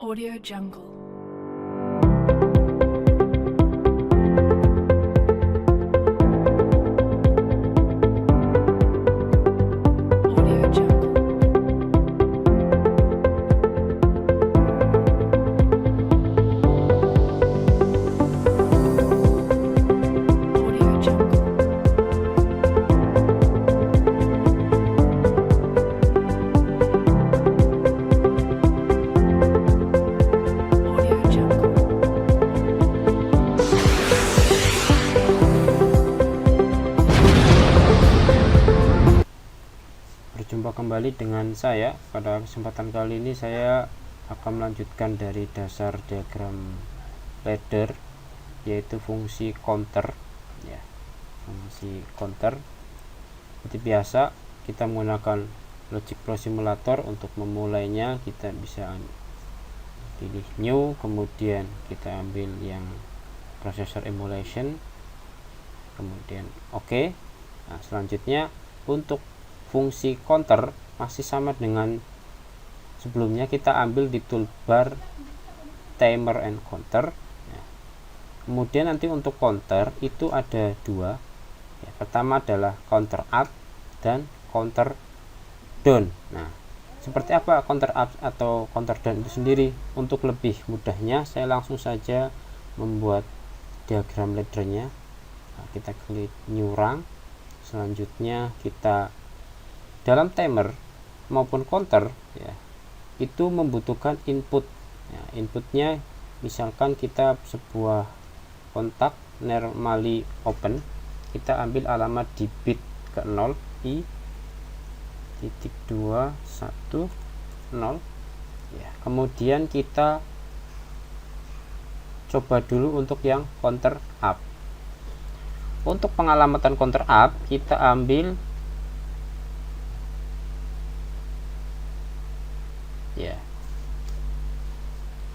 Audio Jungle. Audio Jungle. Audio Jungle. Audio Jungle. Berjumpa kembali dengan saya. Pada kesempatan kali ini saya akan melanjutkan dari dasar diagram ladder, yaitu fungsi counter ya. Fungsi counter seperti biasa kita menggunakan logic flow simulator. Untuk memulainya kita bisa pilih new, kemudian kita ambil yang processor emulation, kemudian oke. Nah, selanjutnya untuk fungsi counter masih sama dengan sebelumnya, kita ambil di toolbar timer and counter ya. Kemudian nanti untuk counter itu ada dua ya. Pertama adalah counter up dan counter down. Nah, seperti apa counter up atau counter down itu sendiri? Untuk lebih mudahnya saya langsung saja membuat diagram laddernya. Nah, kita klik new run. Selanjutnya kita dalam timer maupun counter ya, itu membutuhkan input ya. Inputnya misalkan kita sebuah kontak normally open, kita ambil alamat di bit ke 0 i titik 2 1 0 ya. Kemudian kita coba dulu untuk yang counter up. Untuk pengalamatan counter up kita ambil ya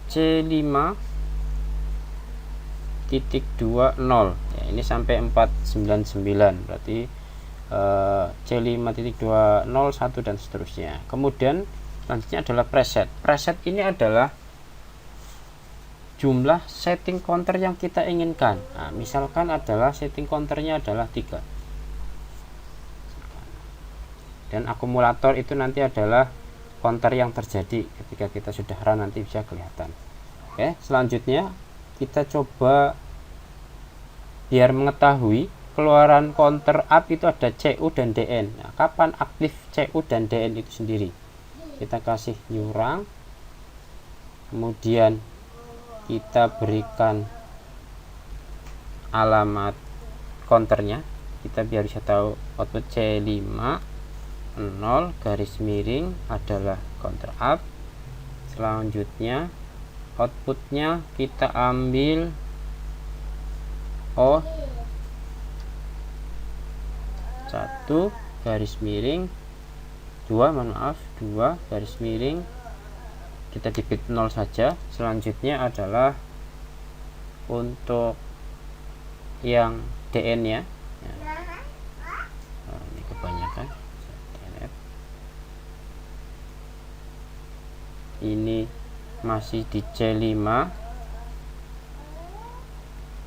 C5 titik 20 ya, ini sampai 499, berarti C5 titik 20 1 dan seterusnya. Kemudian selanjutnya adalah preset. Preset ini adalah jumlah setting counter yang kita inginkan. Nah, misalkan adalah setting counternya adalah 3, dan akumulator itu nanti adalah counter yang terjadi ketika kita sudah run, nanti bisa kelihatan. Oke, selanjutnya kita coba biar mengetahui keluaran counter up itu ada CU dan DN. Nah, kapan aktif CU dan DN itu sendiri? Kita kasih new run, kemudian kita berikan alamat counternya. Kita biar bisa tahu output C5 0 garis miring adalah counter up. Selanjutnya outputnya kita ambil O 1 garis miring 2 garis miring, kita di bit 0 saja. Selanjutnya adalah untuk yang DN nya nah, ini kebanyakan, ini masih di C5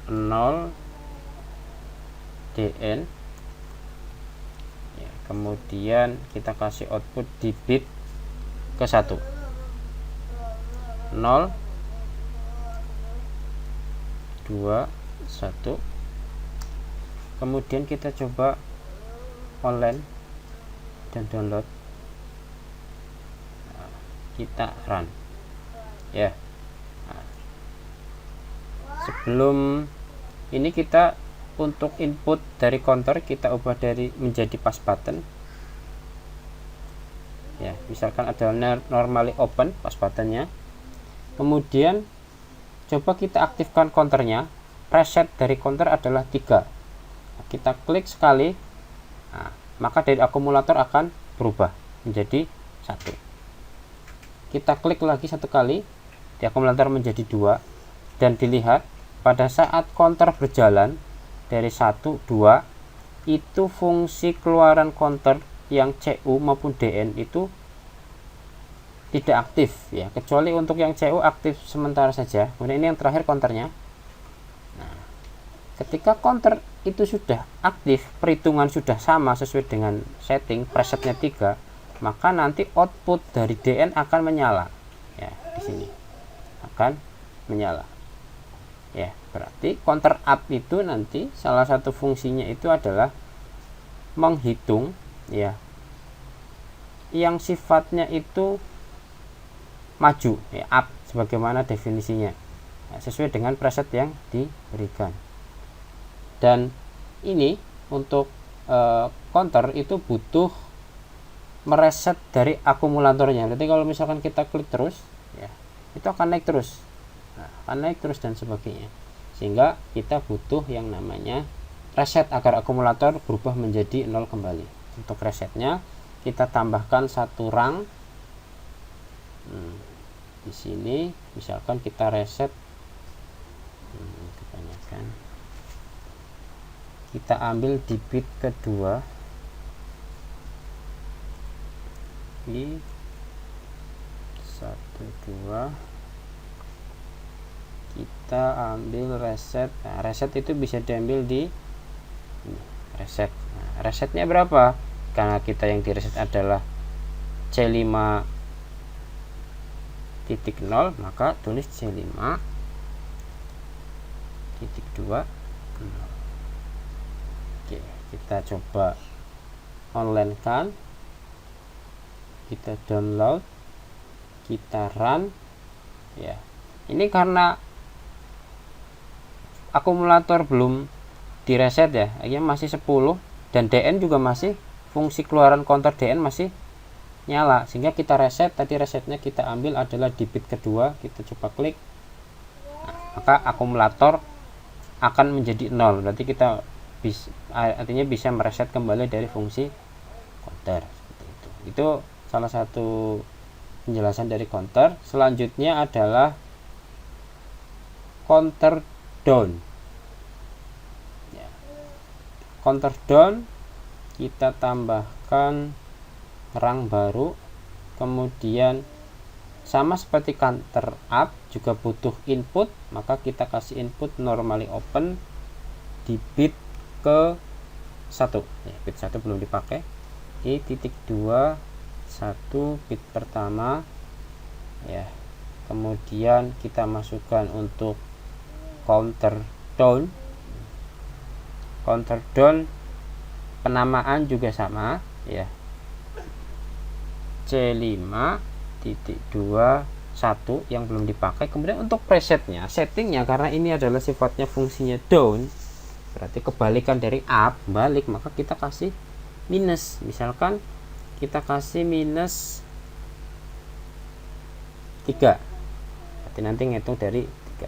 0 DN ya. Kemudian kita kasih output di bit ke 1 0 2 1. Kemudian kita coba online dan download. Kita run ya. Nah, sebelum ini kita untuk input dari counter kita ubah dari menjadi pass button ya. Misalkan ada normally open pass buttonnya. Kemudian coba kita aktifkan counternya. Preset dari counter adalah 3. Nah, kita klik sekali, nah, maka dari akumulator akan berubah menjadi 1. Kita klik lagi satu kali, di akumulator menjadi 2, dan dilihat pada saat counter berjalan dari 1 2 itu fungsi keluaran counter yang CU maupun DN itu tidak aktif ya, kecuali untuk yang CO aktif sementara saja. Kemudian ini yang terakhir counternya. Nah, ketika counter itu sudah aktif, perhitungan sudah sama sesuai dengan setting presetnya 3, maka nanti output dari DN akan menyala ya, di sini akan menyala ya. Berarti counter up itu nanti salah satu fungsinya itu adalah menghitung ya yang sifatnya itu maju ya, up sebagaimana definisinya ya, sesuai dengan preset yang diberikan. Dan ini untuk counter itu butuh mereset dari akumulatornya. Jadi kalau misalkan kita klik terus ya, itu akan naik terus. Nah, akan naik terus dan sebagainya. Sehingga kita butuh yang namanya reset agar akumulator berubah menjadi 0 kembali. Untuk resetnya kita tambahkan satu rang. Di sini misalkan kita reset, kebanyakan kita ambil di bit kedua, di 1 2 kita ambil reset. Nah, reset itu bisa diambil di ini, reset. Nah, resetnya berapa? Karena kita yang di reset adalah C5.0, maka tulis C5.2. Oke, kita coba online kan, kita download, kita run ya. Ini karena akumulator belum direset ya, akhirnya masih 10 dan DN juga masih, fungsi keluaran counter DN masih nyala, sehingga kita reset. Tadi resetnya kita ambil adalah di bit kedua, kita coba klik. Nah, maka akumulator akan menjadi 0, berarti kita artinya bisa mereset kembali dari fungsi counter. Itu salah satu penjelasan dari counter. Selanjutnya adalah counter down ya. Counter down kita tambahkan rang baru, kemudian sama seperti counter up juga butuh input, maka kita kasih input normally open di bit ke 1 ya, bit 1 belum dipakai, di titik 2 1 bit pertama ya. Kemudian kita masukkan untuk counter down. Counter down penamaan juga sama ya, C5.21 yang belum dipakai. Kemudian untuk presetnya, settingnya, karena ini adalah sifatnya fungsinya down, berarti kebalikan dari up, balik, maka kita kasih minus. Misalkan kita kasih minus 3, berarti nanti ngitung dari 3.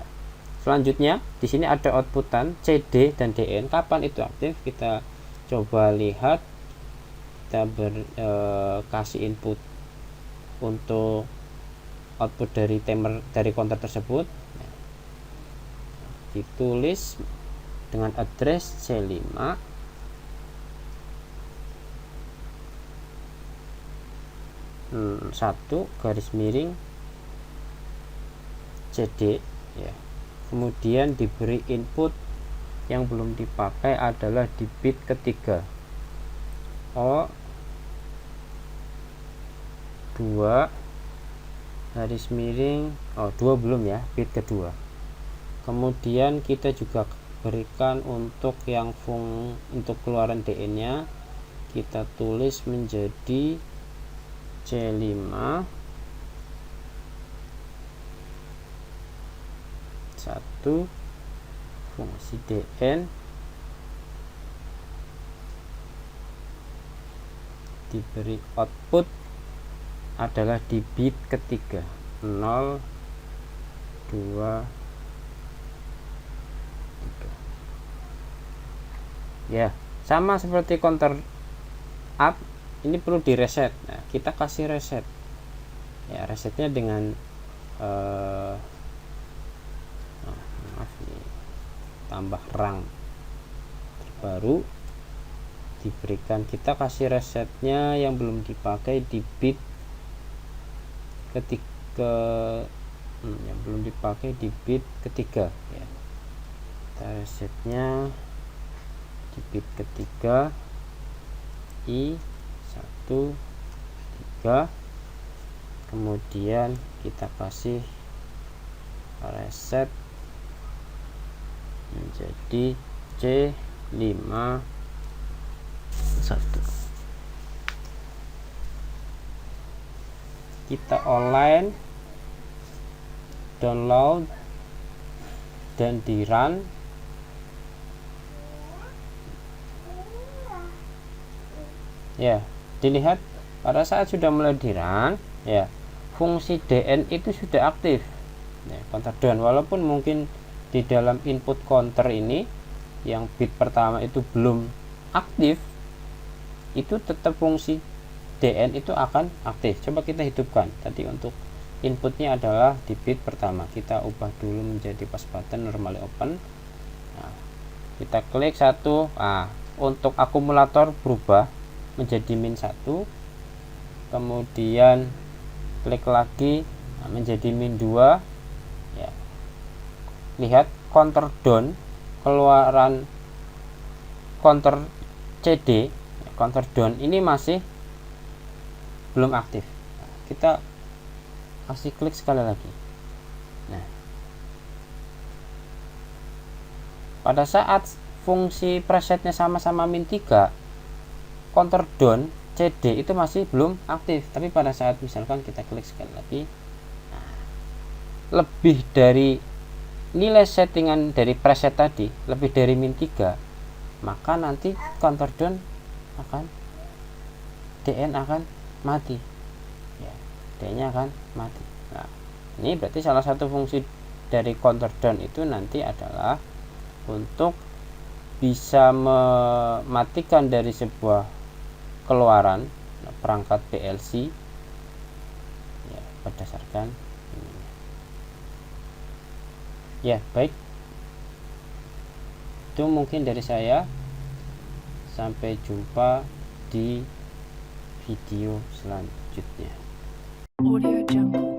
Selanjutnya di sini ada outputan CD dan DN. Kapan itu aktif? Kita coba lihat. Kita kasih input untuk output dari timer dari counter tersebut, ditulis dengan address C5 1 garis miring CD ya. Kemudian diberi input yang belum dipakai adalah di bit ketiga, O 2 garis miring 2 belum ya, bit kedua. Kemudian kita juga berikan untuk yang untuk keluaran DN nya kita tulis menjadi C5 1 fungsi DN diberi output adalah di bit ketiga 0 2 3 ya. Sama seperti counter up, ini perlu direset. Nah, kita kasih reset ya, resetnya dengan tambah rang terbaru diberikan. Kita kasih resetnya yang belum dipakai di bit ketiga, yang belum dipakai di bit ketiga ya. Kita resetnya di bit ketiga I13, kemudian kita kasih reset menjadi C51. Kita online, download, dan di run. Ya, dilihat pada saat sudah mulai di run ya, fungsi DN itu sudah aktif ya, counter down. Walaupun mungkin di dalam input counter ini yang bit pertama itu belum aktif, itu tetap fungsi DN itu akan aktif. Coba kita hidupkan. Tadi untuk inputnya adalah di bit pertama, kita ubah dulu menjadi pass button normally open. Nah, kita klik 1. Nah, untuk akumulator berubah menjadi -1, kemudian klik lagi menjadi -2 ya. Lihat counter down, keluaran counter CD, counter down ini masih belum aktif. Nah, kita kasih klik sekali lagi. Nah, pada saat fungsi presetnya sama-sama -3, counter down CD itu masih belum aktif. Tapi pada saat misalkan kita klik sekali lagi, nah, lebih dari nilai settingan dari preset tadi lebih dari -3, maka nanti counter down akan DN akan mati ya, DN nya akan mati. Nah, ini berarti salah satu fungsi dari counter down itu nanti adalah untuk bisa mematikan dari sebuah keluaran perangkat PLC ya, berdasarkan ini. Ya, baik, itu mungkin dari saya. Sampai jumpa di video selanjutnya. Audio Jungle.